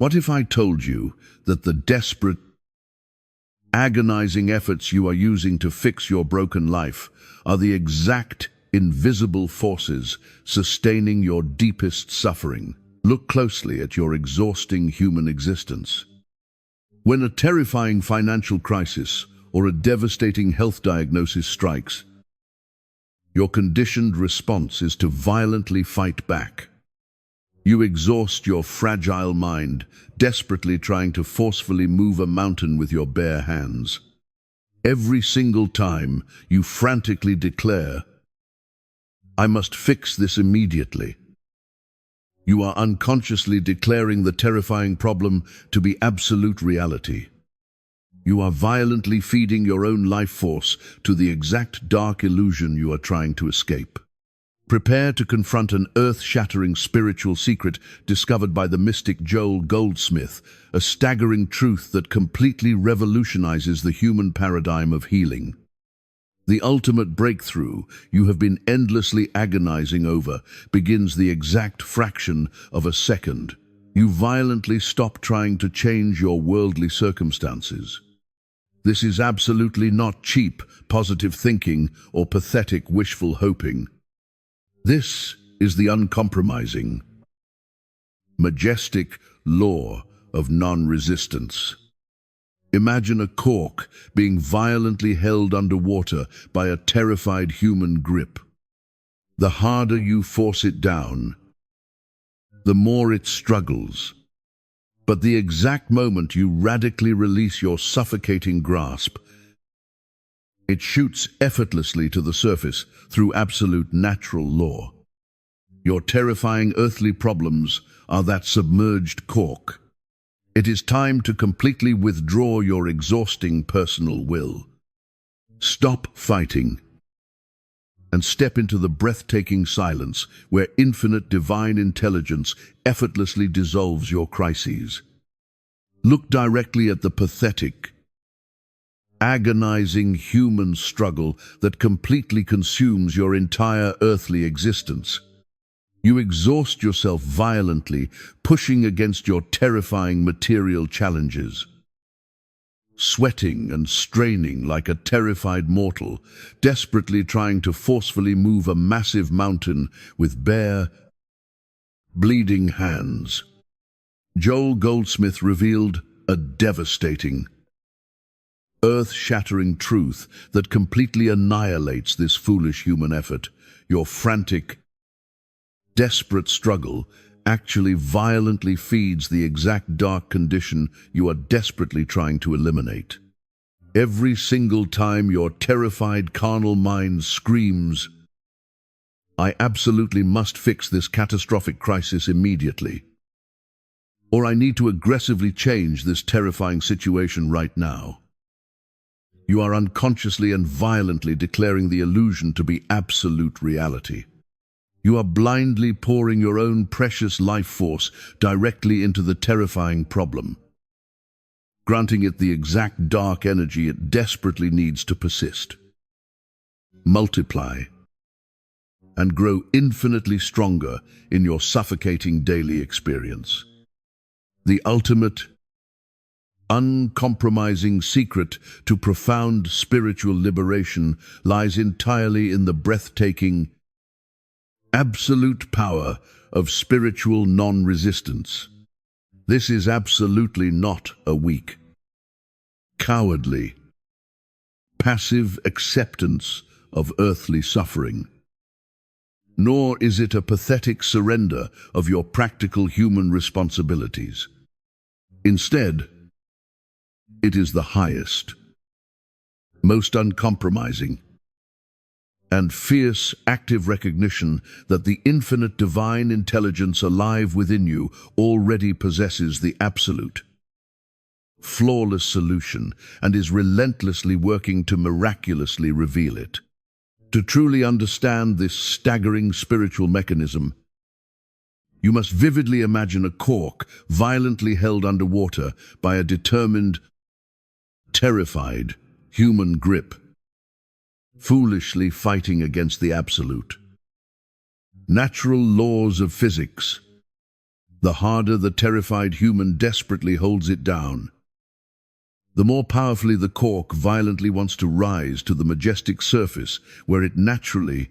What if I told you that the desperate, agonizing efforts you are using to fix your broken life are the exact invisible forces sustaining your deepest suffering? Look closely at your exhausting human existence. When a terrifying financial crisis or a devastating health diagnosis strikes, your conditioned response is to violently fight back. You exhaust your fragile mind, desperately trying to forcefully move a mountain with your bare hands. Every single time, you frantically declare, "I must fix this immediately." You are unconsciously declaring the terrifying problem to be absolute reality. You are violently feeding your own life force to the exact dark illusion you are trying to escape. Prepare to confront an earth-shattering spiritual secret discovered by the mystic Goldsmith, a staggering truth that completely revolutionizes the human paradigm of healing. The ultimate breakthrough you have been endlessly agonizing over begins the exact fraction of a second. You violently stop trying to change your worldly circumstances. This is absolutely not cheap, positive thinking or pathetic wishful hoping. This is the uncompromising, majestic law of non-resistance. Imagine a cork being violently held underwater by a terrified human grip. The harder you force it down, the more it struggles. But the exact moment you radically release your suffocating grasp, it shoots effortlessly to the surface through absolute natural law. Your terrifying earthly problems are that submerged cork. It is time to completely withdraw your exhausting personal will. Stop fighting and step into the breathtaking silence where infinite divine intelligence effortlessly dissolves your crises. Look directly at the pathetic, agonizing human struggle that completely consumes your entire earthly existence. You exhaust yourself violently, pushing against your terrifying material challenges. Sweating and straining like a terrified mortal, desperately trying to forcefully move a massive mountain with bare, bleeding hands. Goldsmith revealed a devastating, earth-shattering truth that completely annihilates this foolish human effort. Your frantic, desperate struggle actually violently feeds the exact dark condition you are desperately trying to eliminate. Every single time your terrified carnal mind screams, "I absolutely must fix this catastrophic crisis immediately," or "I need to aggressively change this terrifying situation right now," you are unconsciously and violently declaring the illusion to be absolute reality. You are blindly pouring your own precious life force directly into the terrifying problem, granting it the exact dark energy it desperately needs to persist, multiply, and grow infinitely stronger in your suffocating daily experience. The ultimate, uncompromising secret to profound spiritual liberation lies entirely in the breathtaking, absolute power of spiritual non-resistance. This is absolutely not a weak, cowardly, passive acceptance of earthly suffering, nor is it a pathetic surrender of your practical human responsibilities. Instead, it is the highest, most uncompromising, and fierce, active recognition that the infinite divine intelligence alive within you already possesses the absolute, flawless solution and is relentlessly working to miraculously reveal it. To truly understand this staggering spiritual mechanism, you must vividly imagine a cork violently held underwater by a determined, terrified human grip, foolishly fighting against the absolute. Natural laws of physics, the harder the terrified human desperately holds it down. The more powerfully the cork violently wants to rise to the majestic surface where it naturally,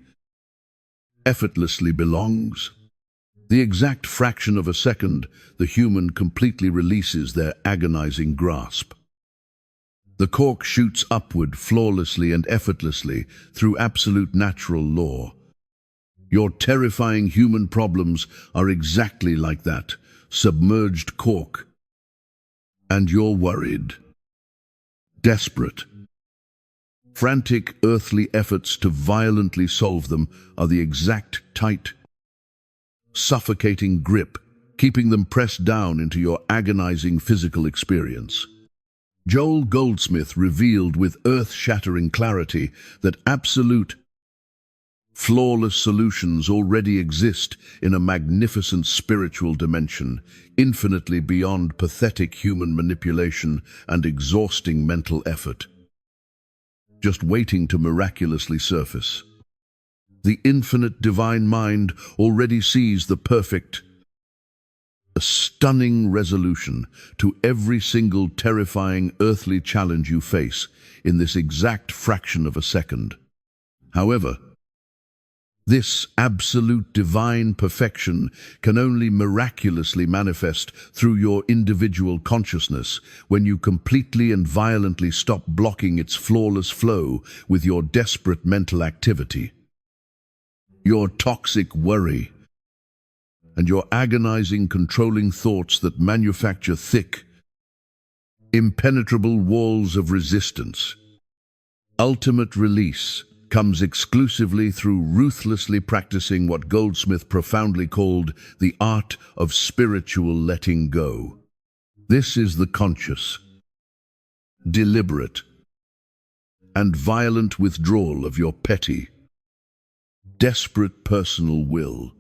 effortlessly belongs. The exact fraction of a second, the human completely releases their agonizing grasp. The cork shoots upward flawlessly and effortlessly through absolute natural law. Your terrifying human problems are exactly like that, submerged cork. And you're worried, desperate. Frantic earthly efforts to violently solve them are the exact tight, suffocating grip, keeping them pressed down into your agonizing physical experience. Joel Goldsmith revealed with earth-shattering clarity that absolute, flawless solutions already exist in a magnificent spiritual dimension, infinitely beyond pathetic human manipulation and exhausting mental effort, just waiting to miraculously surface. The infinite divine mind already sees the perfect, a stunning resolution to every single terrifying earthly challenge you face in this exact fraction of a second. However, this absolute divine perfection can only miraculously manifest through your individual consciousness when you completely and violently stop blocking its flawless flow with your desperate mental activity. Your toxic worry and your agonizing, controlling thoughts that manufacture thick, impenetrable walls of resistance. Ultimate release comes exclusively through ruthlessly practicing what Goldsmith profoundly called the art of spiritual letting go. This is the conscious, deliberate, and violent withdrawal of your petty, desperate personal will,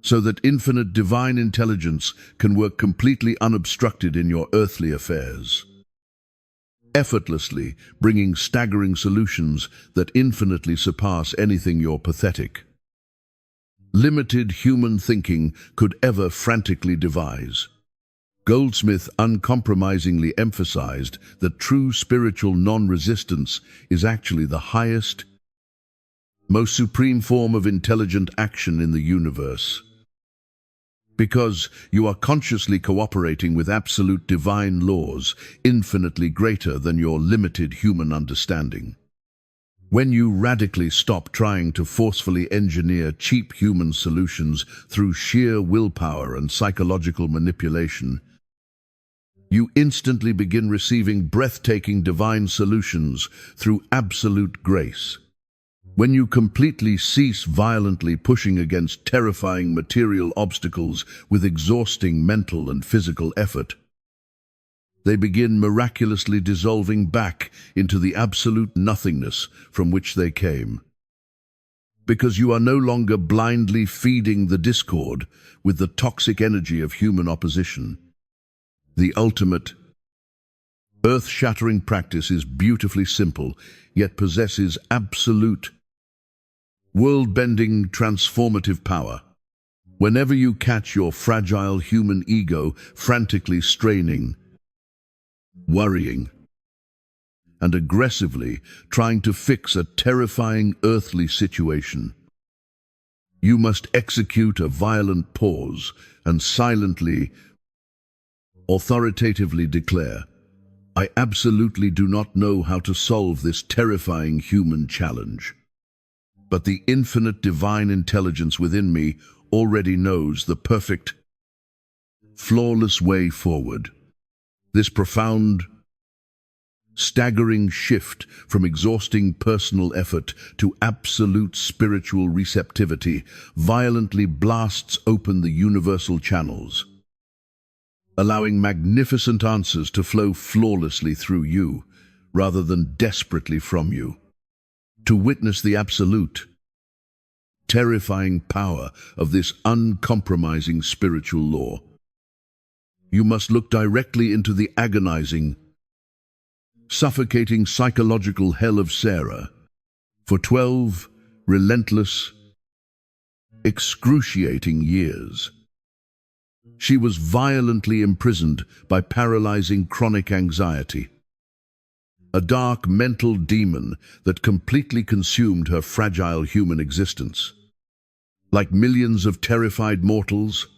so that infinite divine intelligence can work completely unobstructed in your earthly affairs, effortlessly bringing staggering solutions that infinitely surpass anything your pathetic, limited human thinking could ever frantically devise. Goldsmith uncompromisingly emphasized that true spiritual non-resistance is actually the highest, most supreme form of intelligent action in the universe. Because you are consciously cooperating with absolute divine laws, infinitely greater than your limited human understanding. When you radically stop trying to forcefully engineer cheap human solutions through sheer willpower and psychological manipulation, you instantly begin receiving breathtaking divine solutions through absolute grace. When you completely cease violently pushing against terrifying material obstacles with exhausting mental and physical effort, they begin miraculously dissolving back into the absolute nothingness from which they came. Because you are no longer blindly feeding the discord with the toxic energy of human opposition. The ultimate, earth-shattering practice is beautifully simple, yet possesses absolute, world-bending, transformative power. Whenever you catch your fragile human ego frantically straining, worrying, and aggressively trying to fix a terrifying earthly situation, you must execute a violent pause and silently, authoritatively declare, "I absolutely do not know how to solve this terrifying human challenge. But the infinite divine intelligence within me already knows the perfect, flawless way forward." This profound, staggering shift from exhausting personal effort to absolute spiritual receptivity violently blasts open the universal channels, allowing magnificent answers to flow flawlessly through you, rather than desperately from you. To witness the absolute, terrifying power of this uncompromising spiritual law, you must look directly into the agonizing, suffocating psychological hell of Sarah for 12 relentless, excruciating years. She was violently imprisoned by paralyzing chronic anxiety, a dark mental demon that completely consumed her fragile human existence. Like millions of terrified mortals,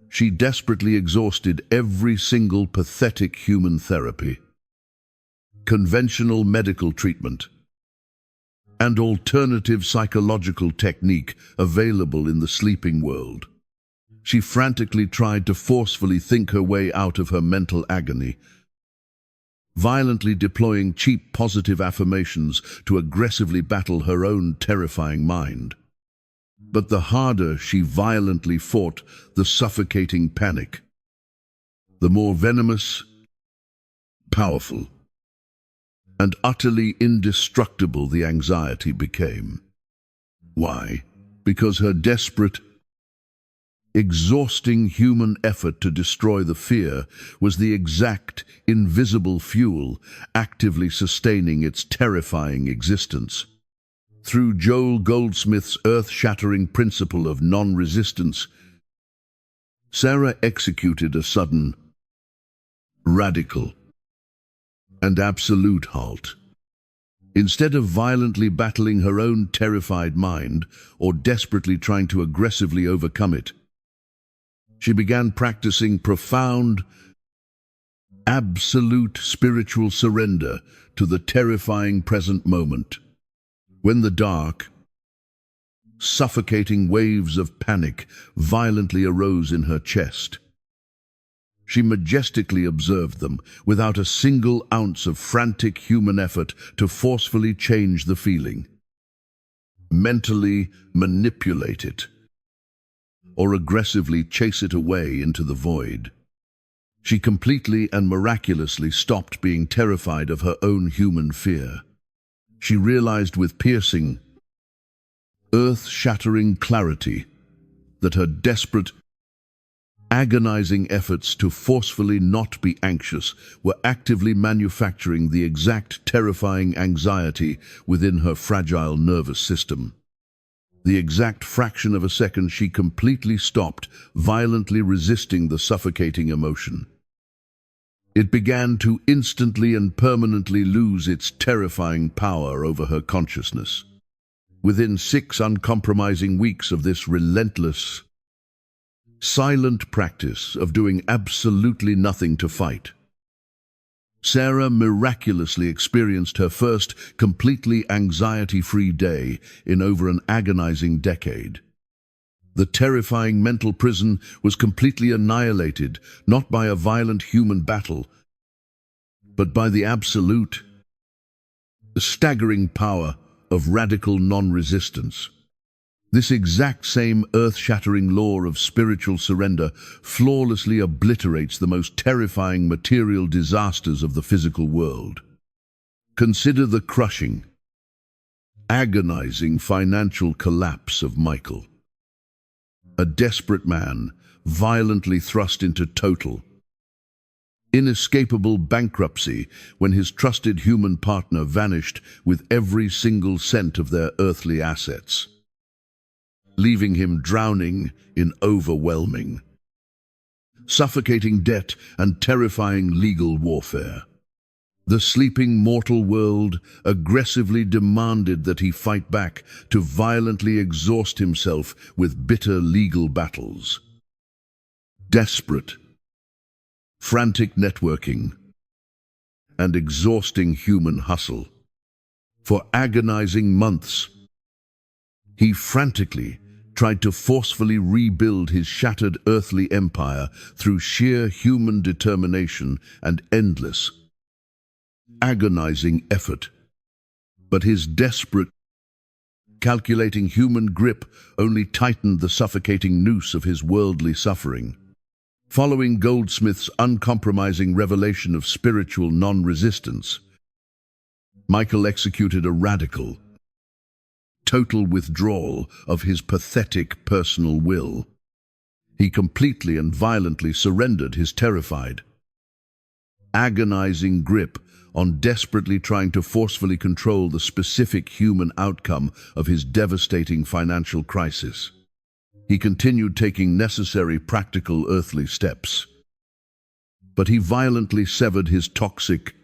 she desperately exhausted every single pathetic human therapy, conventional medical treatment, and alternative psychological technique available in the sleeping world. She frantically tried to forcefully think her way out of her mental agony, violently deploying cheap positive affirmations to aggressively battle her own terrifying mind. But the harder she violently fought the suffocating panic, the more venomous, powerful, and utterly indestructible the anxiety became. Why? Because her desperate, exhausting human effort to destroy the fear was the exact, invisible fuel actively sustaining its terrifying existence. Through Joel Goldsmith's earth-shattering principle of non-resistance, Sarah executed a sudden, radical, and absolute halt. Instead of violently battling her own terrified mind or desperately trying to aggressively overcome it, she began practicing profound, absolute spiritual surrender to the terrifying present moment. When the dark, suffocating waves of panic violently arose in her chest, she majestically observed them without a single ounce of frantic human effort to forcefully change the feeling, mentally manipulate it, or aggressively chase it away into the void. She completely and miraculously stopped being terrified of her own human fear. She realized with piercing, earth-shattering clarity that her desperate, agonizing efforts to forcefully not be anxious were actively manufacturing the exact terrifying anxiety within her fragile nervous system. The exact fraction of a second she completely stopped, violently resisting the suffocating emotion, it began to instantly and permanently lose its terrifying power over her consciousness. Within 6 uncompromising weeks of this relentless, silent practice of doing absolutely nothing to fight, Sarah miraculously experienced her first completely anxiety-free day in over an agonizing decade. The terrifying mental prison was completely annihilated, not by a violent human battle, but by the absolute, staggering power of radical non-resistance. This exact same earth-shattering law of spiritual surrender flawlessly obliterates the most terrifying material disasters of the physical world. Consider the crushing, agonizing financial collapse of Michael, a desperate man violently thrust into total, inescapable bankruptcy when his trusted human partner vanished with every single cent of their earthly assets, leaving him drowning in overwhelming, suffocating debt and terrifying legal warfare. The sleeping mortal world aggressively demanded that he fight back to violently exhaust himself with bitter legal battles. Desperate, frantic networking, and exhausting human hustle. For agonizing months, he frantically tried to forcefully rebuild his shattered earthly empire through sheer human determination and endless, agonizing effort. But his desperate, calculating human grip only tightened the suffocating noose of his worldly suffering. Following Goldsmith's uncompromising revelation of spiritual non-resistance, Michael executed a radical, total withdrawal of his pathetic personal will. He completely and violently surrendered his terrified, agonizing grip on desperately trying to forcefully control the specific human outcome of his devastating financial crisis. He continued taking necessary practical earthly steps. But he violently severed his toxic,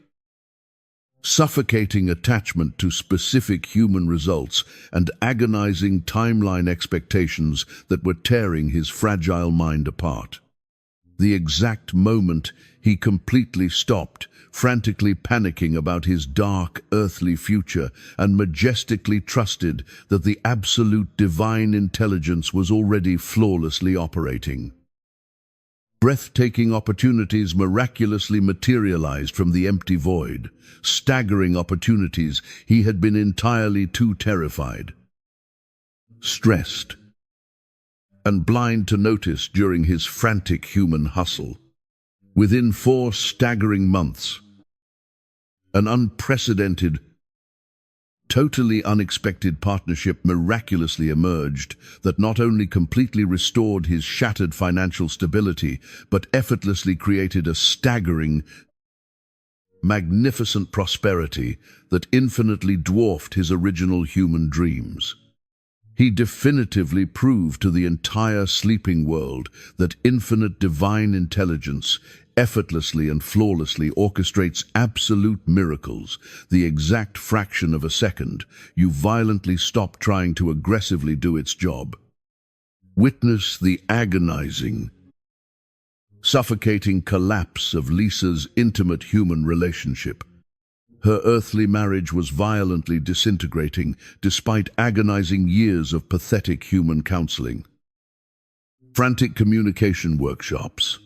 suffocating attachment to specific human results and agonizing timeline expectations that were tearing his fragile mind apart. The exact moment he completely stopped, frantically panicking about his dark, earthly future, and majestically trusted that the absolute divine intelligence was already flawlessly operating. Breathtaking opportunities miraculously materialized from the empty void, staggering opportunities he had been entirely too terrified, stressed, and blind to notice during his frantic human hustle. Within 4 staggering months, an unprecedented, totally unexpected partnership miraculously emerged that not only completely restored his shattered financial stability, but effortlessly created a staggering, magnificent prosperity that infinitely dwarfed his original human dreams. He definitively proved to the entire sleeping world that infinite divine intelligence effortlessly and flawlessly orchestrates absolute miracles. The exact fraction of a second you violently stop trying to aggressively do its job. Witness the agonizing, suffocating collapse of Lisa's intimate human relationship. Her earthly marriage was violently disintegrating despite agonizing years of pathetic human counseling, frantic communication workshops,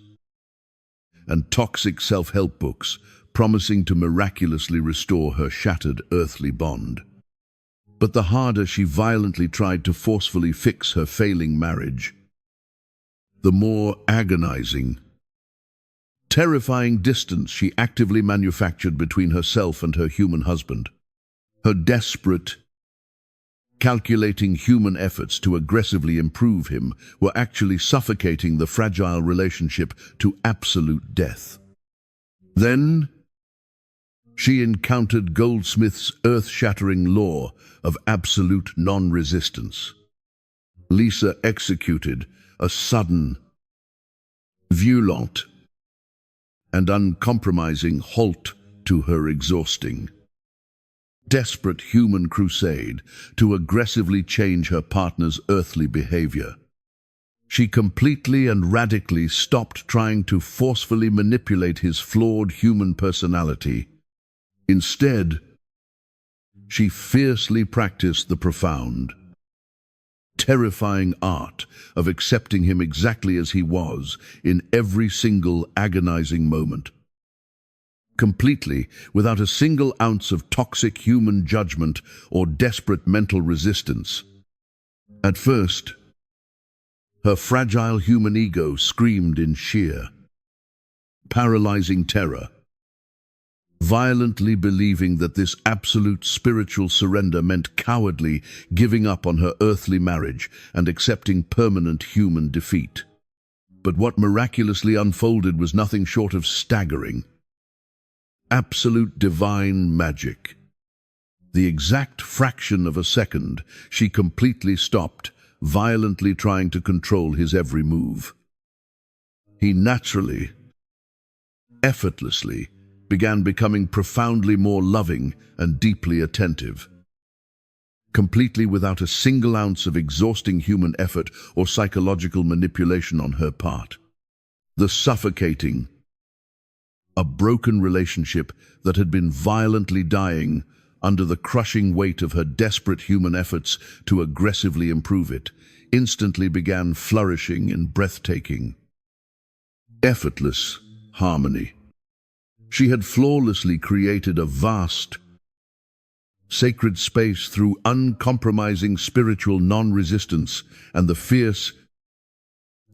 and toxic self-help books promising to miraculously restore her shattered earthly bond. But the harder she violently tried to forcefully fix her failing marriage, the more agonizing, terrifying distance she actively manufactured between herself and her human husband. Her desperate, calculating human efforts to aggressively improve him were actually suffocating the fragile relationship to absolute death. Then, she encountered Goldsmith's earth-shattering law of absolute non-resistance. Lisa executed a sudden, violent, and uncompromising halt to her exhausting, desperate human crusade to aggressively change her partner's earthly behavior. She completely and radically stopped trying to forcefully manipulate his flawed human personality. Instead, she fiercely practiced the profound, terrifying art of accepting him exactly as he was in every single agonizing moment. Completely, without a single ounce of toxic human judgment or desperate mental resistance. At first, her fragile human ego screamed in sheer, paralyzing terror, violently believing that this absolute spiritual surrender meant cowardly giving up on her earthly marriage and accepting permanent human defeat. But what miraculously unfolded was nothing short of staggering, absolute divine magic. The exact fraction of a second, she completely stopped, violently trying to control his every move. He naturally, effortlessly, began becoming profoundly more loving and deeply attentive, completely without a single ounce of exhausting human effort or psychological manipulation on her part. The suffocating, a broken relationship that had been violently dying under the crushing weight of her desperate human efforts to aggressively improve it, instantly began flourishing in breathtaking, effortless harmony. She had flawlessly created a vast, sacred space through uncompromising spiritual non-resistance and the fierce,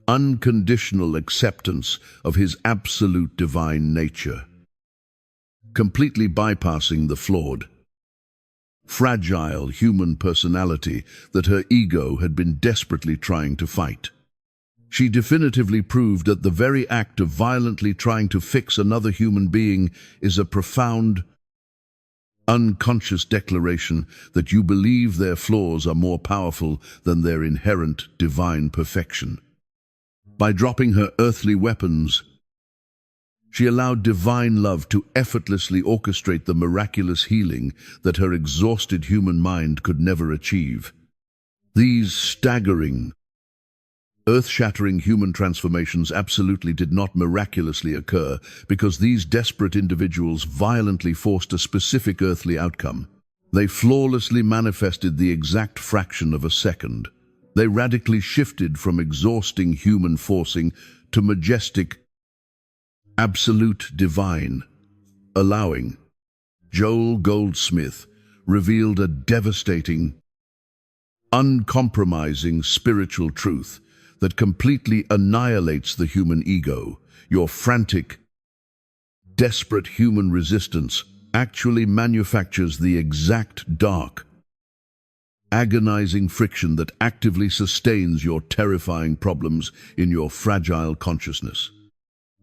unconditional acceptance of his absolute divine nature, completely bypassing the flawed, fragile human personality that her ego had been desperately trying to fight. She definitively proved that the very act of violently trying to fix another human being is a profound, unconscious declaration that you believe their flaws are more powerful than their inherent divine perfection. By dropping her earthly weapons, she allowed divine love to effortlessly orchestrate the miraculous healing that her exhausted human mind could never achieve. These staggering, earth-shattering human transformations absolutely did not miraculously occur because these desperate individuals violently forced a specific earthly outcome. They flawlessly manifested the exact fraction of a second. They radically shifted from exhausting human forcing to majestic, absolute divine, allowing. Joel Goldsmith revealed a devastating, uncompromising spiritual truth that completely annihilates the human ego. Your frantic, desperate human resistance actually manufactures the exact dark, agonizing friction that actively sustains your terrifying problems in your fragile consciousness.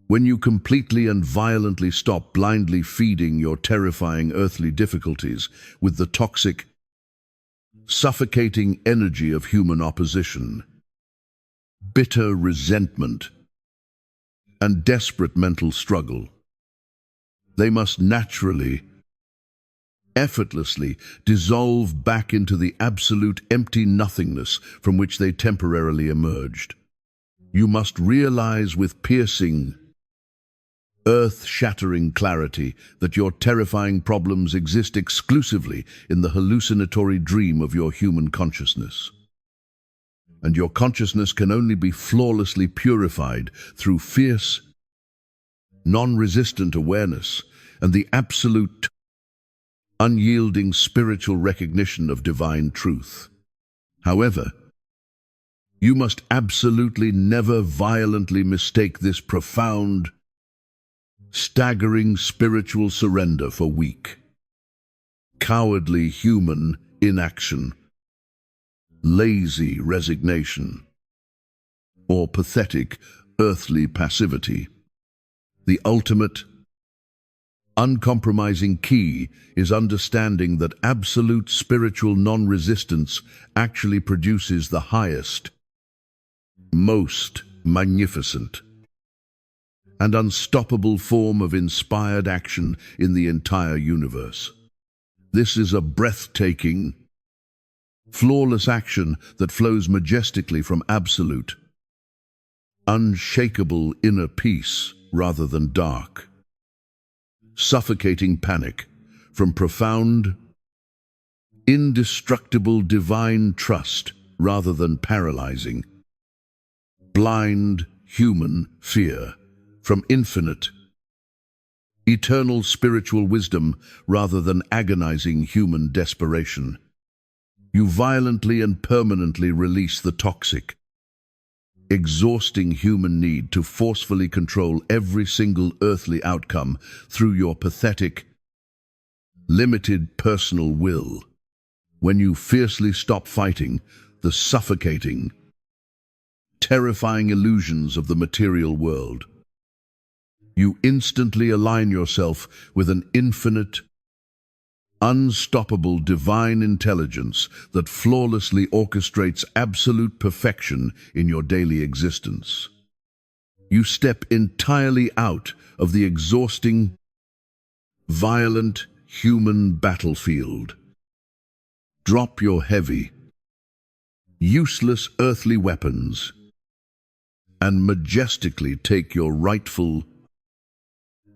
When you completely and violently stop blindly feeding your terrifying earthly difficulties with the toxic, suffocating energy of human opposition, bitter resentment, and desperate mental struggle, they must naturally, effortlessly dissolve back into the absolute empty nothingness from which they temporarily emerged. You must realize with piercing, earth-shattering clarity that your terrifying problems exist exclusively in the hallucinatory dream of your human consciousness. And your consciousness can only be flawlessly purified through fierce, non-resistant awareness and the absolute, unyielding spiritual recognition of divine truth. However, you must absolutely never violently mistake this profound, staggering spiritual surrender for weak, cowardly human inaction, lazy resignation, or pathetic earthly passivity. The ultimate, uncompromising key is understanding that absolute spiritual non-resistance actually produces the highest, most magnificent, and unstoppable form of inspired action in the entire universe. This is a breathtaking, flawless action that flows majestically from absolute, unshakable inner peace rather than dark, suffocating panic, from profound, indestructible divine trust rather than paralyzing, blind human fear, from infinite, eternal spiritual wisdom rather than agonizing human desperation. You violently and permanently release the toxic, exhausting human need to forcefully control every single earthly outcome through your pathetic, limited personal will. When you fiercely stop fighting the suffocating, terrifying illusions of the material world, you instantly align yourself with an infinite, unstoppable divine intelligence that flawlessly orchestrates absolute perfection in your daily existence. You step entirely out of the exhausting, violent human battlefield. Drop your heavy, useless earthly weapons and majestically take your rightful,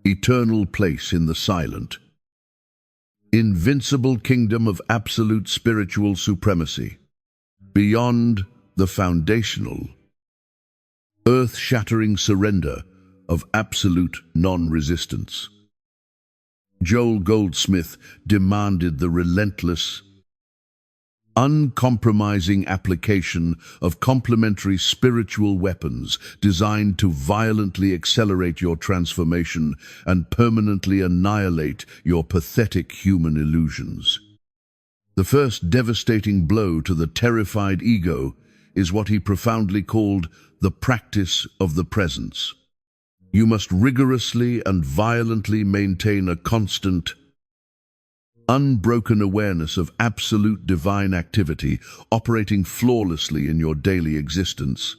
eternal place in the silent, invincible kingdom of absolute spiritual supremacy, beyond the foundational, earth-shattering surrender of absolute non-resistance. Joel Goldsmith demanded the relentless, uncompromising application of complementary spiritual weapons designed to violently accelerate your transformation and permanently annihilate your pathetic human illusions. The first devastating blow to the terrified ego is what he profoundly called the practice of the presence. You must rigorously and violently maintain a constant, unbroken awareness of absolute divine activity operating flawlessly in your daily existence,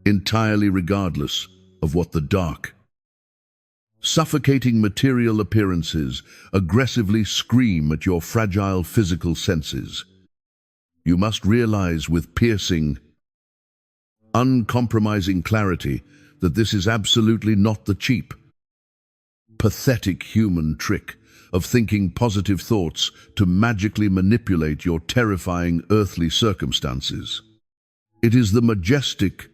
entirely regardless of what the dark, suffocating material appearances aggressively scream at your fragile physical senses. You must realize with piercing, uncompromising clarity that this is absolutely not the cheap, pathetic human trick of thinking positive thoughts to magically manipulate your terrifying earthly circumstances. It is the majestic,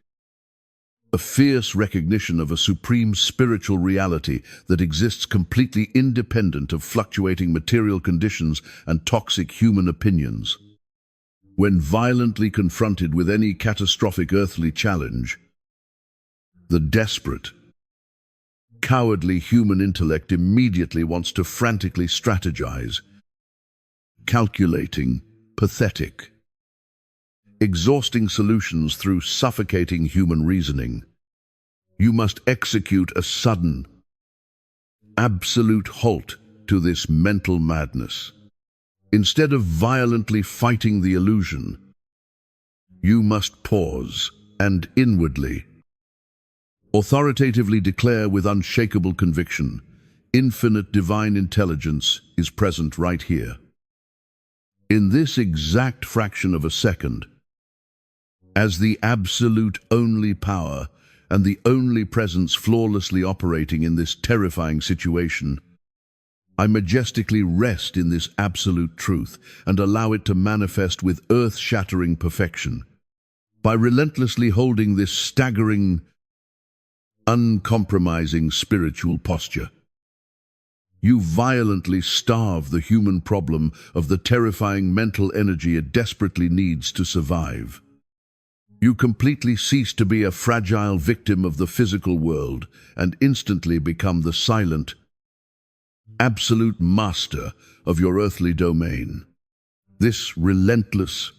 a fierce recognition of a supreme spiritual reality that exists completely independent of fluctuating material conditions and toxic human opinions. When violently confronted with any catastrophic earthly challenge, the desperate, cowardly human intellect immediately wants to frantically strategize, calculating, pathetic, exhausting solutions through suffocating human reasoning. You must execute a sudden, absolute halt to this mental madness. Instead of violently fighting the illusion, you must pause and inwardly, authoritatively declare with unshakable conviction, infinite divine intelligence is present right here. In this exact fraction of a second, as the absolute only power and the only presence flawlessly operating in this terrifying situation, I majestically rest in this absolute truth and allow it to manifest with earth-shattering perfection. By relentlessly holding this staggering, uncompromising spiritual posture, you violently starve the human problem of the terrifying mental energy it desperately needs to survive. You completely cease to be a fragile victim of the physical world and instantly become the silent, absolute master of your earthly domain. This relentless,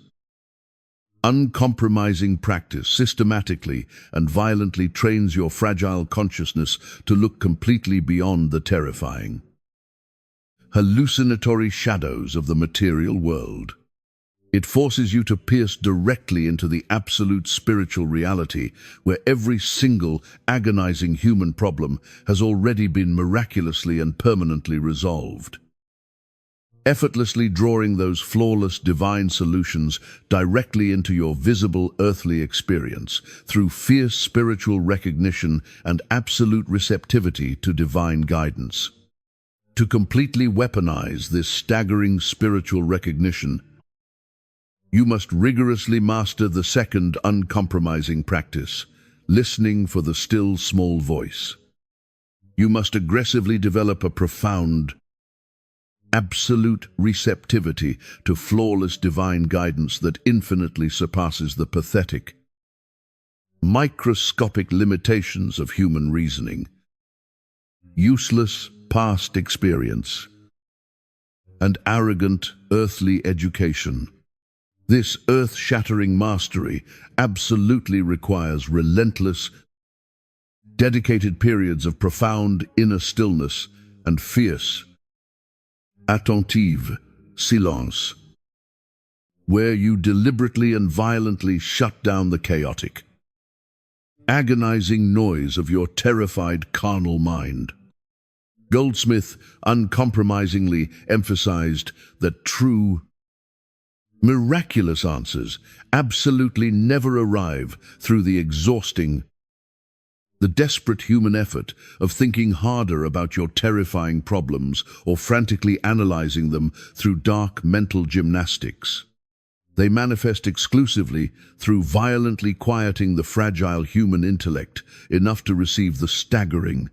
uncompromising practice systematically and violently trains your fragile consciousness to look completely beyond the terrifying, hallucinatory shadows of the material world. It forces you to pierce directly into the absolute spiritual reality where every single agonizing human problem has already been miraculously and permanently resolved. Effortlessly drawing those flawless divine solutions directly into your visible earthly experience through fierce spiritual recognition and absolute receptivity to divine guidance. To completely weaponize this staggering spiritual recognition, you must rigorously master the second uncompromising practice, listening for the still small voice. You must aggressively develop a profound, absolute receptivity to flawless divine guidance that infinitely surpasses the pathetic, microscopic limitations of human reasoning, useless past experience, and arrogant earthly education. This earth-shattering mastery absolutely requires relentless, dedicated periods of profound inner stillness and fierce, attentive silence, where you deliberately and violently shut down the chaotic, agonizing noise of your terrified carnal mind. Goldsmith uncompromisingly emphasized that true, miraculous answers absolutely never arrive through the exhausting, the desperate human effort of thinking harder about your terrifying problems or frantically analyzing them through dark mental gymnastics. They manifest exclusively through violently quieting the fragile human intellect enough to receive the staggering,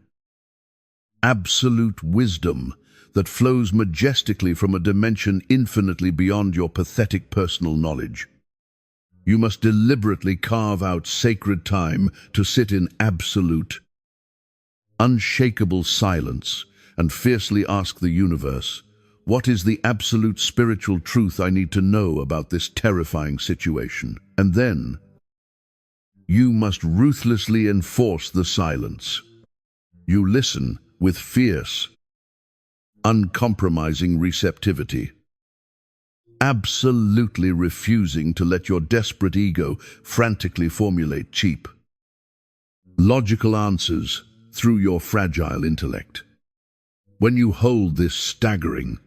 absolute wisdom that flows majestically from a dimension infinitely beyond your pathetic personal knowledge. You must deliberately carve out sacred time to sit in absolute, unshakable silence and fiercely ask the universe, what is the absolute spiritual truth I need to know about this terrifying situation? And then, you must ruthlessly enforce the silence. You listen with fierce, uncompromising receptivity. Absolutely refusing to let your desperate ego frantically formulate cheap, logical answers through your fragile intellect. When you hold this staggering,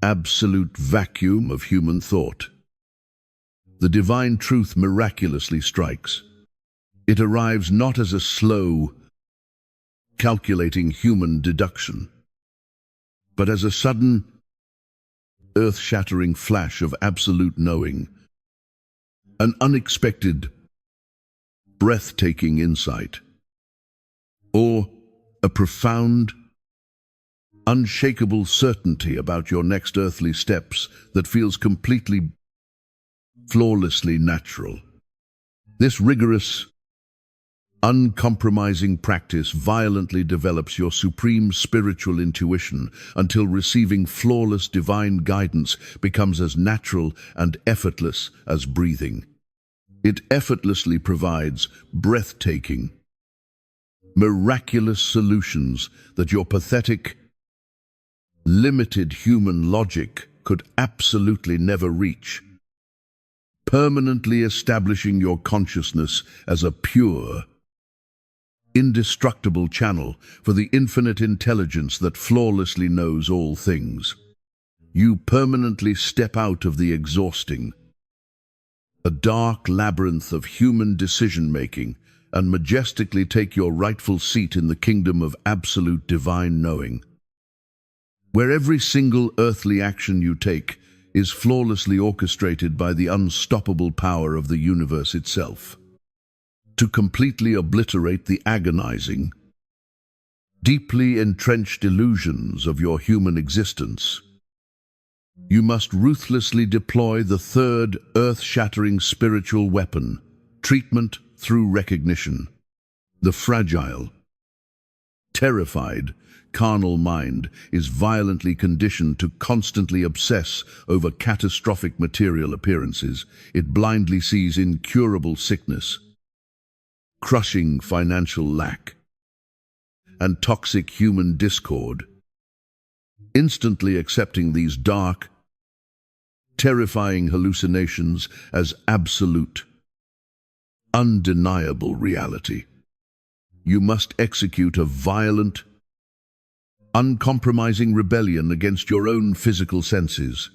absolute vacuum of human thought, the divine truth miraculously strikes. It arrives not as a slow, calculating human deduction, but as a sudden, earth-shattering flash of absolute knowing, an unexpected, breathtaking insight, or a profound, unshakable certainty about your next earthly steps that feels completely, flawlessly natural. This rigorous, uncompromising practice violently develops your supreme spiritual intuition until receiving flawless divine guidance becomes as natural and effortless as breathing. It effortlessly provides breathtaking, miraculous solutions that your pathetic, limited human logic could absolutely never reach, permanently establishing your consciousness as a pure, indestructible channel for the infinite intelligence that flawlessly knows all things. You permanently step out of the exhausting, a dark labyrinth of human decision-making and majestically take your rightful seat in the kingdom of absolute divine knowing, where every single earthly action you take is flawlessly orchestrated by the unstoppable power of the universe itself. To completely obliterate the agonizing, deeply entrenched illusions of your human existence, you must ruthlessly deploy the third earth-shattering spiritual weapon, treatment through recognition. The fragile, terrified, carnal mind is violently conditioned to constantly obsess over catastrophic material appearances. It blindly sees incurable sickness, crushing financial lack, and toxic human discord, instantly accepting these dark, terrifying hallucinations as absolute, undeniable reality. You must execute a violent, uncompromising rebellion against your own physical senses.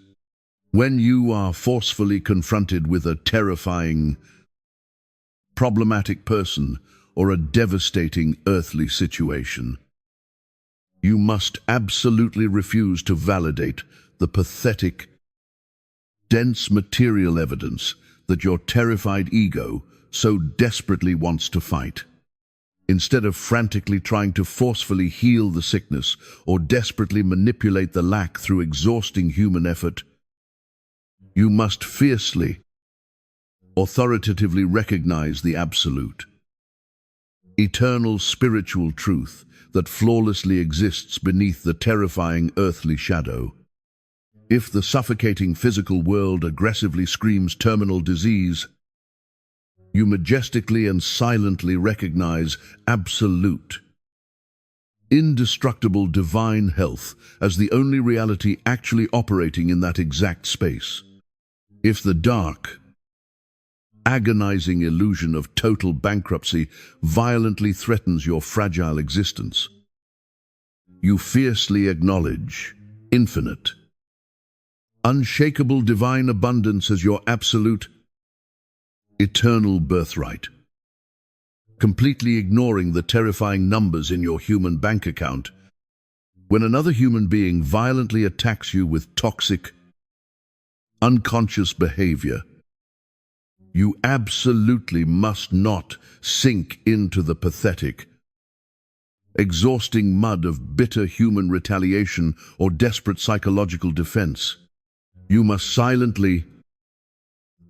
When you are forcefully confronted with a terrifying, problematic person or a devastating earthly situation, you must absolutely refuse to validate the pathetic, dense material evidence that your terrified ego so desperately wants to fight. Instead of frantically trying to forcefully heal the sickness or desperately manipulate the lack through exhausting human effort, you must fiercely, authoritatively recognize the absolute, eternal spiritual truth that flawlessly exists beneath the terrifying earthly shadow. If the suffocating physical world aggressively screams terminal disease, you majestically and silently recognize absolute, indestructible divine health as the only reality actually operating in that exact space. If the dark, agonizing illusion of total bankruptcy violently threatens your fragile existence, you fiercely acknowledge infinite, unshakable divine abundance as your absolute, eternal birthright, completely ignoring the terrifying numbers in your human bank account. When another human being violently attacks you with toxic, unconscious behavior, you absolutely must not sink into the pathetic, exhausting mud of bitter human retaliation or desperate psychological defense. You must silently,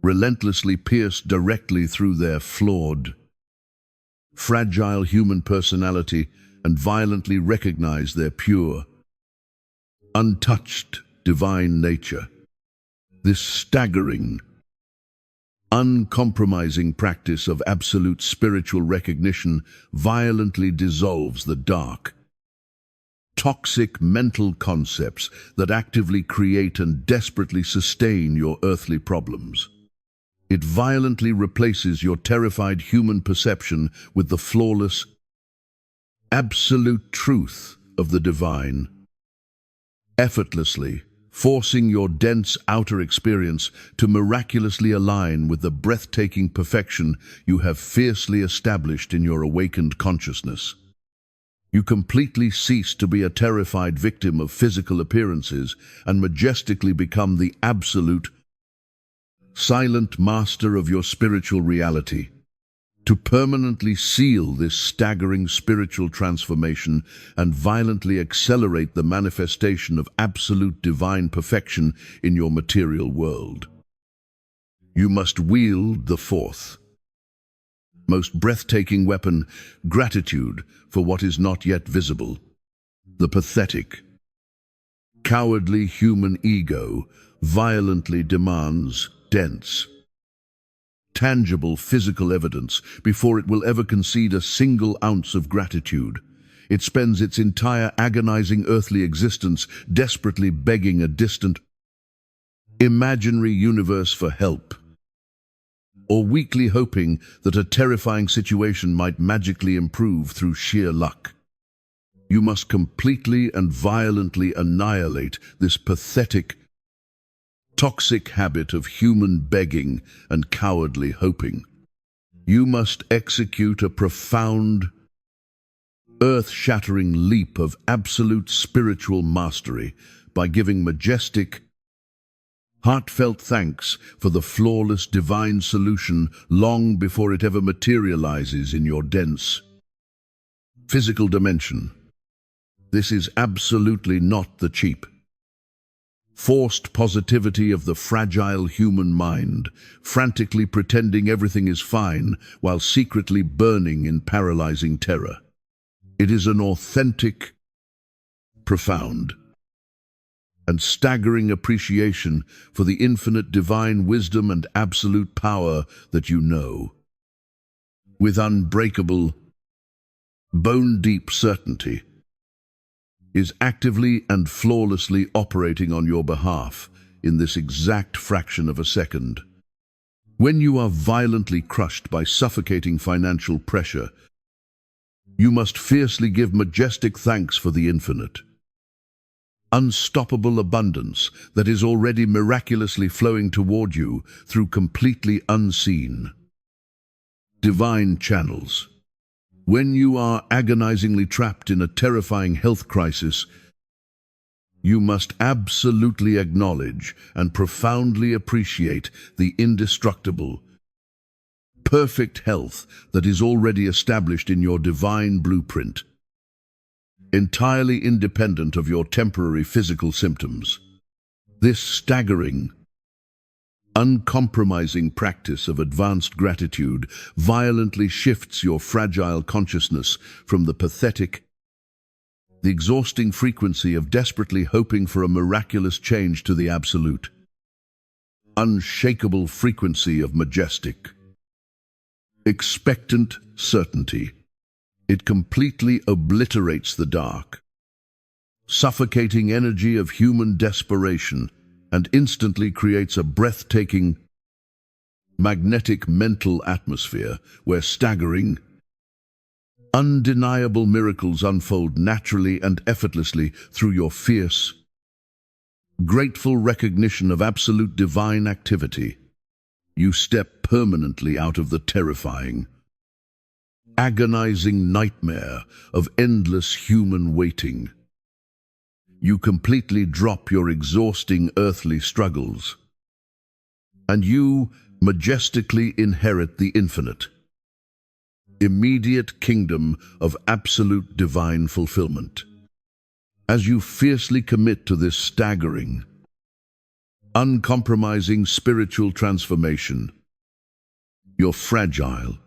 relentlessly pierce directly through their flawed, fragile human personality and violently recognize their pure, untouched divine nature. This staggering, uncompromising practice of absolute spiritual recognition violently dissolves the dark, toxic mental concepts that actively create and desperately sustain your earthly problems. It violently replaces your terrified human perception with the flawless, absolute truth of the divine, effortlessly forcing your dense outer experience to miraculously align with the breathtaking perfection you have fiercely established in your awakened consciousness. You completely cease to be a terrified victim of physical appearances and majestically become the absolute, silent master of your spiritual reality. To permanently seal this staggering spiritual transformation and violently accelerate the manifestation of absolute divine perfection in your material world, you must wield the fourth, most breathtaking weapon, gratitude for what is not yet visible. The pathetic, cowardly human ego violently demands dense, tangible physical evidence before it will ever concede a single ounce of gratitude. It spends its entire agonizing earthly existence desperately begging a distant, imaginary universe for help, or weakly hoping that a terrifying situation might magically improve through sheer luck. You must completely and violently annihilate this pathetic, toxic habit of human begging and cowardly hoping. You must execute a profound, earth-shattering leap of absolute spiritual mastery by giving majestic, heartfelt thanks for the flawless divine solution long before it ever materializes in your dense, physical dimension. This is absolutely not the cheap, forced positivity of the fragile human mind, frantically pretending everything is fine while secretly burning in paralyzing terror. It is an authentic, profound, and staggering appreciation for the infinite divine wisdom and absolute power that you know. With unbreakable, bone-deep certainty, is actively and flawlessly operating on your behalf in this exact fraction of a second. When you are violently crushed by suffocating financial pressure, you must fiercely give majestic thanks for the infinite, unstoppable abundance that is already miraculously flowing toward you through completely unseen, divine channels. When you are agonizingly trapped in a terrifying health crisis, you must absolutely acknowledge and profoundly appreciate the indestructible, perfect health that is already established in your divine blueprint, entirely independent of your temporary physical symptoms. This staggering, uncompromising practice of advanced gratitude violently shifts your fragile consciousness from the pathetic, the exhausting frequency of desperately hoping for a miraculous change to the absolute, unshakable frequency of majestic, expectant certainty. It completely obliterates the dark, suffocating energy of human desperation and instantly creates a breathtaking, magnetic mental atmosphere where staggering, undeniable miracles unfold naturally and effortlessly through your fierce, grateful recognition of absolute divine activity. You step permanently out of the terrifying, agonizing nightmare of endless human waiting. You completely drop your exhausting earthly struggles, and you majestically inherit the infinite, immediate kingdom of absolute divine fulfillment. As you fiercely commit to this staggering, uncompromising spiritual transformation, your fragile,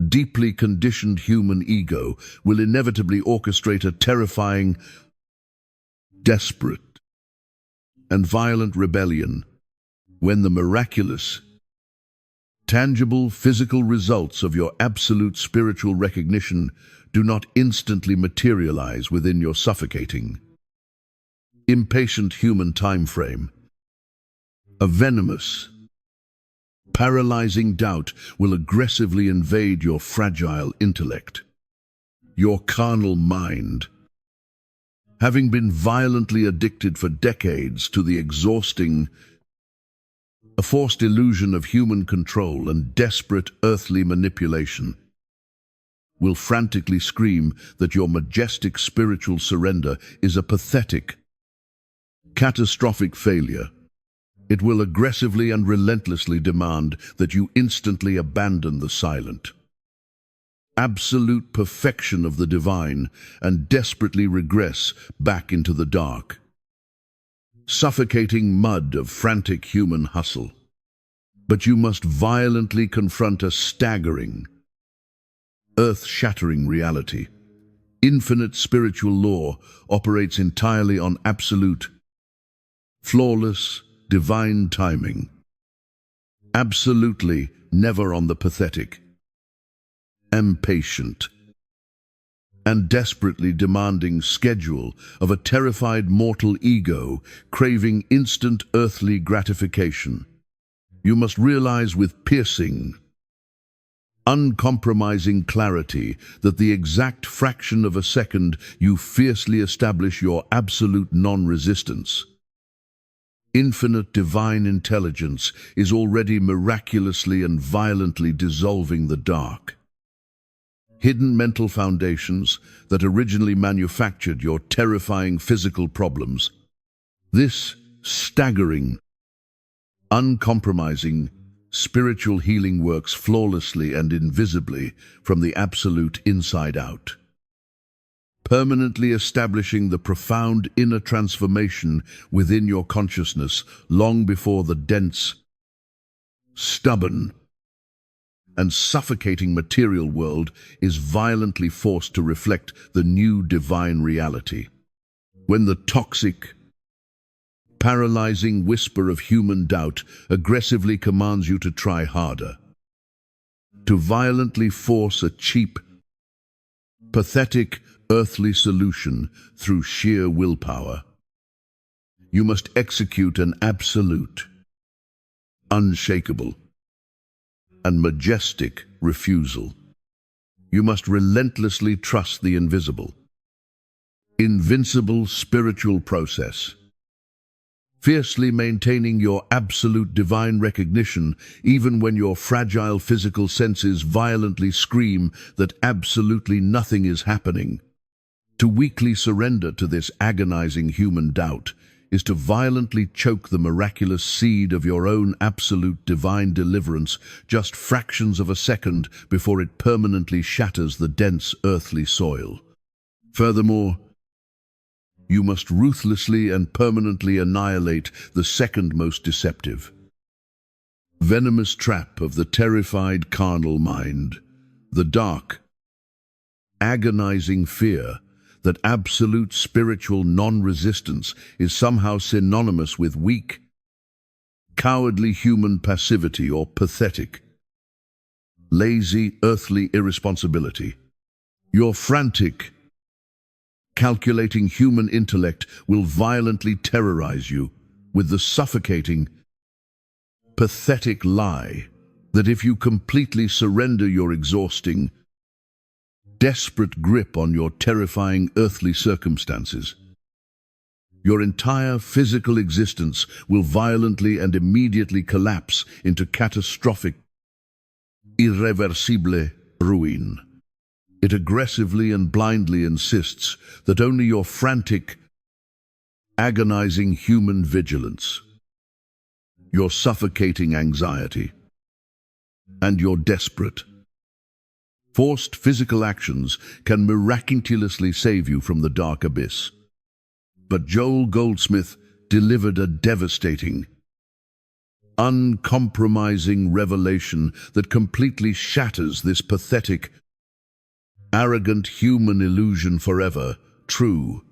deeply conditioned human ego will inevitably orchestrate a terrifying, desperate, and violent rebellion when the miraculous, tangible physical results of your absolute spiritual recognition do not instantly materialize within your suffocating, impatient human time frame. A venomous, paralyzing doubt will aggressively invade your fragile intellect, your carnal mind. Having been violently addicted for decades to the exhausting, a forced illusion of human control and desperate earthly manipulation, will frantically scream that your majestic spiritual surrender is a pathetic, catastrophic failure. It will aggressively and relentlessly demand that you instantly abandon the silent, absolute perfection of the divine and desperately regress back into the dark, suffocating mud of frantic human hustle. But you must violently confront a staggering, earth-shattering reality. Infinite spiritual law operates entirely on absolute, flawless, divine timing. Absolutely never on the pathetic, impatient, and desperately demanding schedule of a terrified mortal ego craving instant earthly gratification. You must realize with piercing, uncompromising clarity that the exact fraction of a second you fiercely establish your absolute non-resistance, infinite divine intelligence is already miraculously and violently dissolving the dark, hidden mental foundations that originally manufactured your terrifying physical problems. This staggering, uncompromising, spiritual healing works flawlessly and invisibly from the absolute inside out, permanently establishing the profound inner transformation within your consciousness long before the dense, stubborn, and suffocating material world is violently forced to reflect the new divine reality. When the toxic, paralyzing whisper of human doubt aggressively commands you to try harder, to violently force a cheap, pathetic, earthly solution through sheer willpower, you must execute an absolute, unshakable, and majestic refusal. You must relentlessly trust the invisible, invincible spiritual process, fiercely maintaining your absolute divine recognition even when your fragile physical senses violently scream that absolutely nothing is happening. To weakly surrender to this agonizing human doubt is to violently choke the miraculous seed of your own absolute divine deliverance just fractions of a second before it permanently shatters the dense earthly soil. Furthermore, you must ruthlessly and permanently annihilate the second most deceptive, venomous trap of the terrified carnal mind, the dark, agonizing fear that absolute spiritual non-resistance is somehow synonymous with weak, cowardly human passivity or pathetic, lazy earthly irresponsibility. Your frantic, calculating human intellect will violently terrorize you with the suffocating, pathetic lie that if you completely surrender your exhausting, desperate grip on your terrifying earthly circumstances, your entire physical existence will violently and immediately collapse into catastrophic, irreversible ruin. It aggressively and blindly insists that only your frantic, agonizing human vigilance, your suffocating anxiety, and your desperate, forced physical actions can miraculously save you from the dark abyss. But Joel Goldsmith delivered a devastating, uncompromising revelation that completely shatters this pathetic, arrogant human illusion forever. True,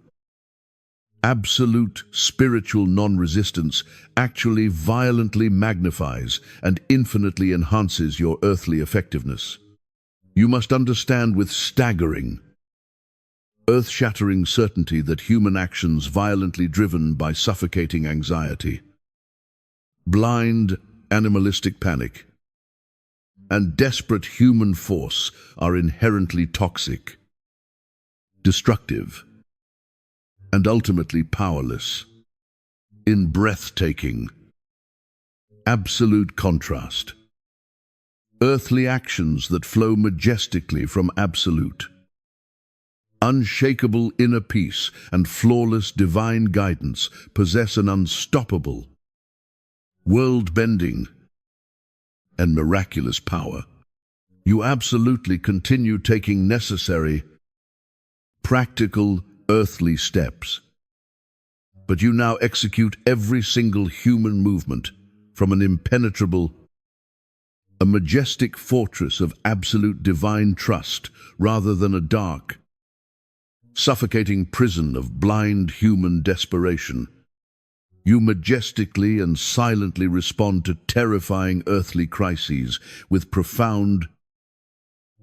absolute spiritual non-resistance actually violently magnifies and infinitely enhances your earthly effectiveness. You must understand with staggering, earth-shattering certainty that human actions violently driven by suffocating anxiety, blind, animalistic panic, and desperate human force are inherently toxic, destructive, and ultimately powerless. In breathtaking, absolute contrast, earthly actions that flow majestically from absolute, unshakable inner peace and flawless divine guidance possess an unstoppable, world-bending, and miraculous power. You absolutely continue taking necessary, practical, earthly steps, but you now execute every single human movement from an impenetrable, a majestic fortress of absolute divine trust rather than a dark, suffocating prison of blind human desperation. You majestically and silently respond to terrifying earthly crises with profound,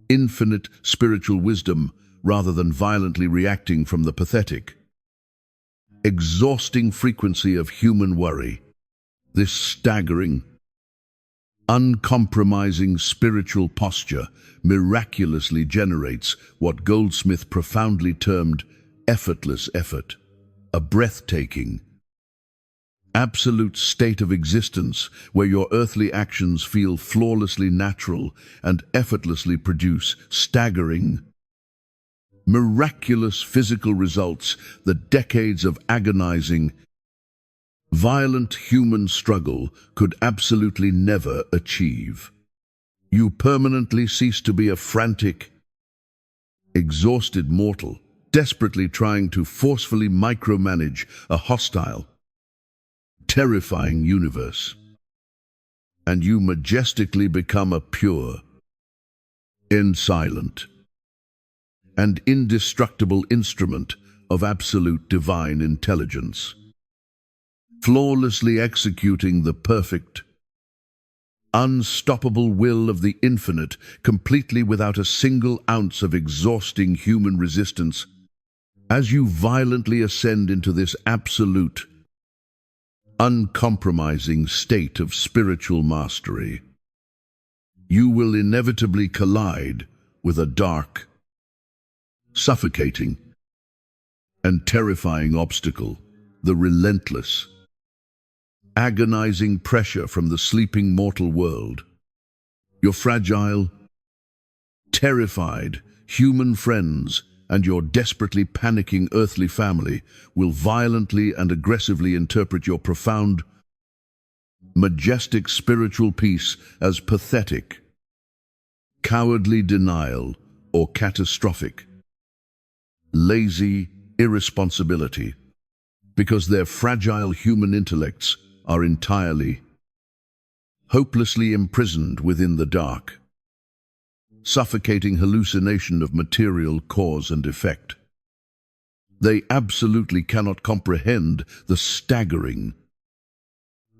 infinite spiritual wisdom rather than violently reacting from the pathetic, exhausting frequency of human worry. This staggering, uncompromising spiritual posture miraculously generates what Goldsmith profoundly termed effortless effort, a breathtaking, absolute state of existence where your earthly actions feel flawlessly natural and effortlessly produce staggering, miraculous physical results that decades of agonizing, violent human struggle could absolutely never achieve. You permanently cease to be a frantic, exhausted mortal, desperately trying to forcefully micromanage a hostile, terrifying universe. And you majestically become a pure, silent, and indestructible instrument of absolute divine intelligence, flawlessly executing the perfect, unstoppable will of the infinite, completely without a single ounce of exhausting human resistance. As you violently ascend into this absolute, uncompromising state of spiritual mastery, you will inevitably collide with a dark, suffocating, and terrifying obstacle, the relentless, agonizing pressure from the sleeping mortal world. Your fragile, terrified human friends and your desperately panicking earthly family will violently and aggressively interpret your profound, majestic spiritual peace as pathetic, cowardly denial, or catastrophic, lazy irresponsibility, because their fragile human intellects are entirely, hopelessly imprisoned within the dark, suffocating hallucination of material cause and effect. They absolutely cannot comprehend the staggering,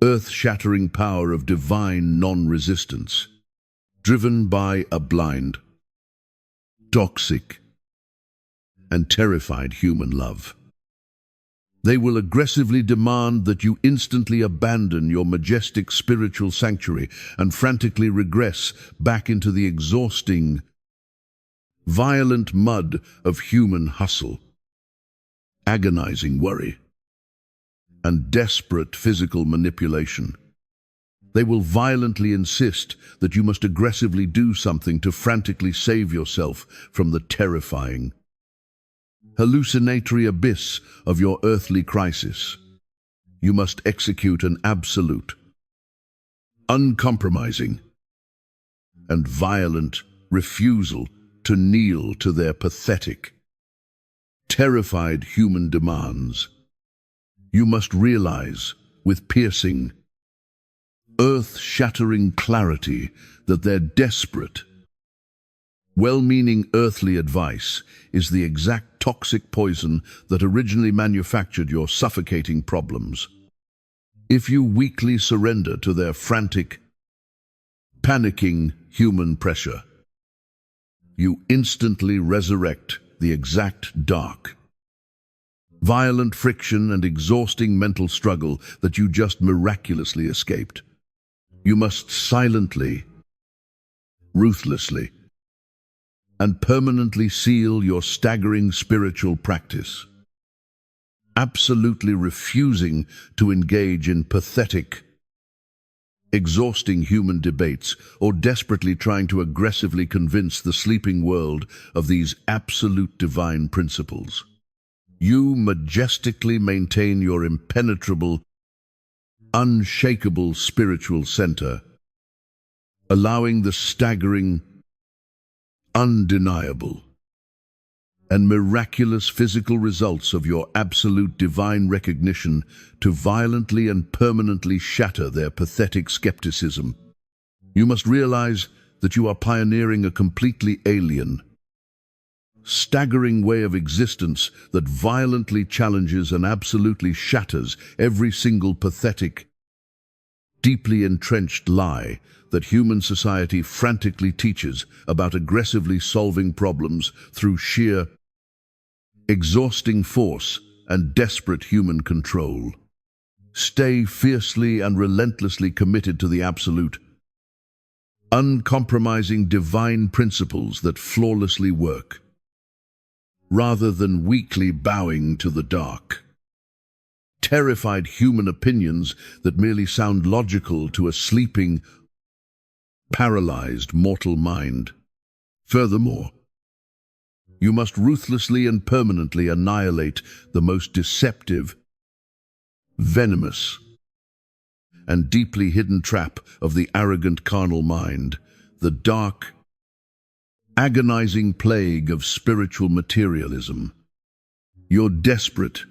earth-shattering power of divine non-resistance, driven by a blind, toxic, and terrified human love. They will aggressively demand that you instantly abandon your majestic spiritual sanctuary and frantically regress back into the exhausting, violent mud of human hustle, agonizing worry, and desperate physical manipulation. They will violently insist that you must aggressively do something to frantically save yourself from the terrifying, hallucinatory abyss of your earthly crisis. You must execute an absolute, uncompromising, and violent refusal to kneel to their pathetic, terrified human demands. You must realize, with piercing, earth-shattering clarity, that their desperate, well-meaning earthly advice is the exact toxic poison that originally manufactured your suffocating problems. If you weakly surrender to their frantic, panicking human pressure, you instantly resurrect the exact dark. Violent friction and exhausting mental struggle that you just miraculously escaped. You must silently, ruthlessly, and permanently seal your staggering spiritual practice, absolutely refusing to engage in pathetic, exhausting human debates or desperately trying to aggressively convince the sleeping world of these absolute divine principles. You majestically maintain your impenetrable, unshakable spiritual center, allowing the staggering, undeniable, and miraculous physical results of your absolute divine recognition to violently and permanently shatter their pathetic skepticism. You must realize that you are pioneering a completely alien, staggering way of existence that violently challenges and absolutely shatters every single pathetic, deeply entrenched lie that human society frantically teaches about aggressively solving problems through sheer, exhausting force and desperate human control. Stay fiercely and relentlessly committed to the absolute, uncompromising divine principles that flawlessly work, rather than weakly bowing to the dark, terrified human opinions that merely sound logical to a sleeping, paralyzed mortal mind. Furthermore, you must ruthlessly and permanently annihilate the most deceptive, venomous, and deeply hidden trap of the arrogant carnal mind, the dark, agonizing plague of spiritual materialism. Your desperate,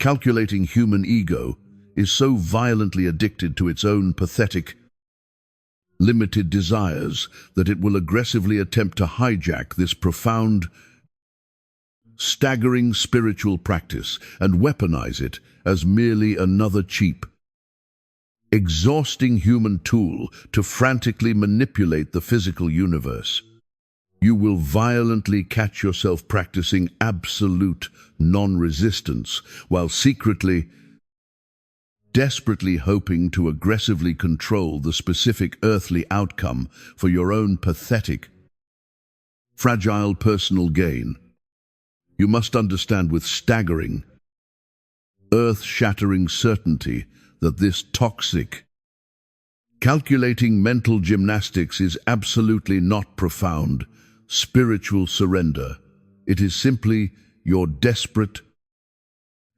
calculating human ego is so violently addicted to its own pathetic, limited desires that it will aggressively attempt to hijack this profound, staggering spiritual practice and weaponize it as merely another cheap, exhausting human tool to frantically manipulate the physical universe. You will violently catch yourself practicing absolute non-resistance while secretly, desperately hoping to aggressively control the specific earthly outcome for your own pathetic, fragile personal gain. You must understand with staggering, earth-shattering certainty that this toxic, calculating mental gymnastics is absolutely not profound, spiritual surrender. It is simply your desperate,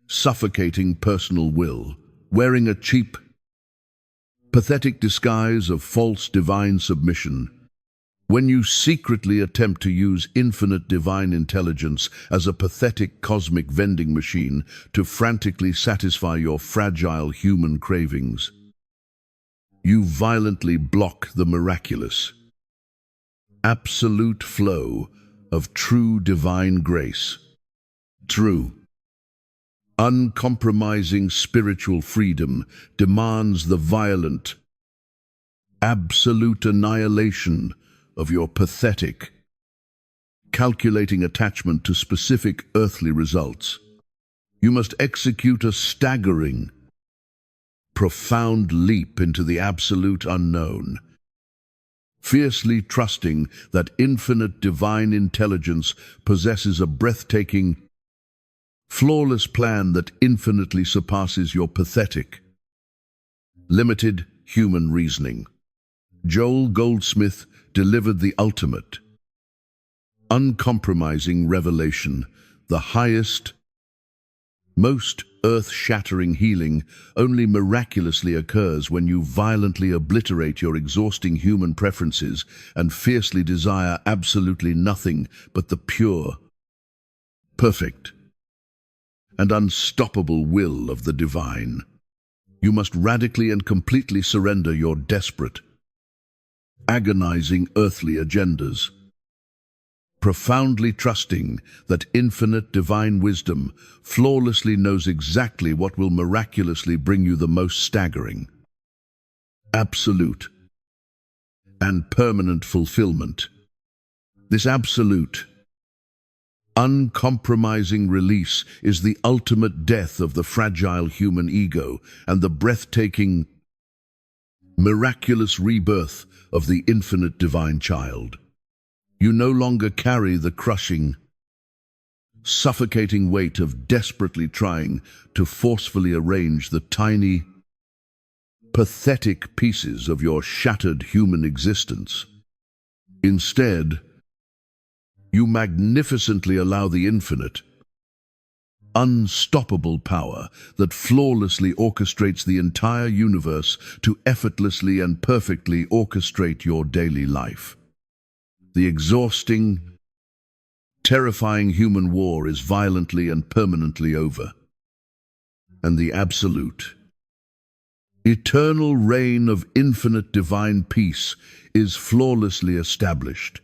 suffocating personal will, wearing a cheap, pathetic disguise of false divine submission. When you secretly attempt to use infinite divine intelligence as a pathetic cosmic vending machine to frantically satisfy your fragile human cravings, you violently block the miraculous, absolute flow of true divine grace. True, uncompromising spiritual freedom demands the violent, absolute annihilation of your pathetic, calculating attachment to specific earthly results. You must execute a staggering, profound leap into the absolute unknown, fiercely trusting that infinite divine intelligence possesses a breathtaking, flawless plan that infinitely surpasses your pathetic, limited human reasoning. Joel Goldsmith delivered the ultimate, uncompromising revelation, the highest, most earth-shattering healing only miraculously occurs when you violently obliterate your exhausting human preferences and fiercely desire absolutely nothing but the pure, perfect, and unstoppable will of the divine. You must radically and completely surrender your desperate, agonizing earthly agendas, profoundly trusting that infinite divine wisdom flawlessly knows exactly what will miraculously bring you the most staggering, absolute, and permanent fulfillment. This absolute, Uncompromising release is the ultimate death of the fragile human ego and the breathtaking, miraculous rebirth of the infinite divine child. You no longer carry the crushing, suffocating weight of desperately trying to forcefully arrange the tiny, pathetic pieces of your shattered human existence. Instead, you magnificently allow the infinite, unstoppable power that flawlessly orchestrates the entire universe to effortlessly and perfectly orchestrate your daily life. The exhausting, terrifying human war is violently and permanently over, and the absolute, eternal reign of infinite divine peace is flawlessly established.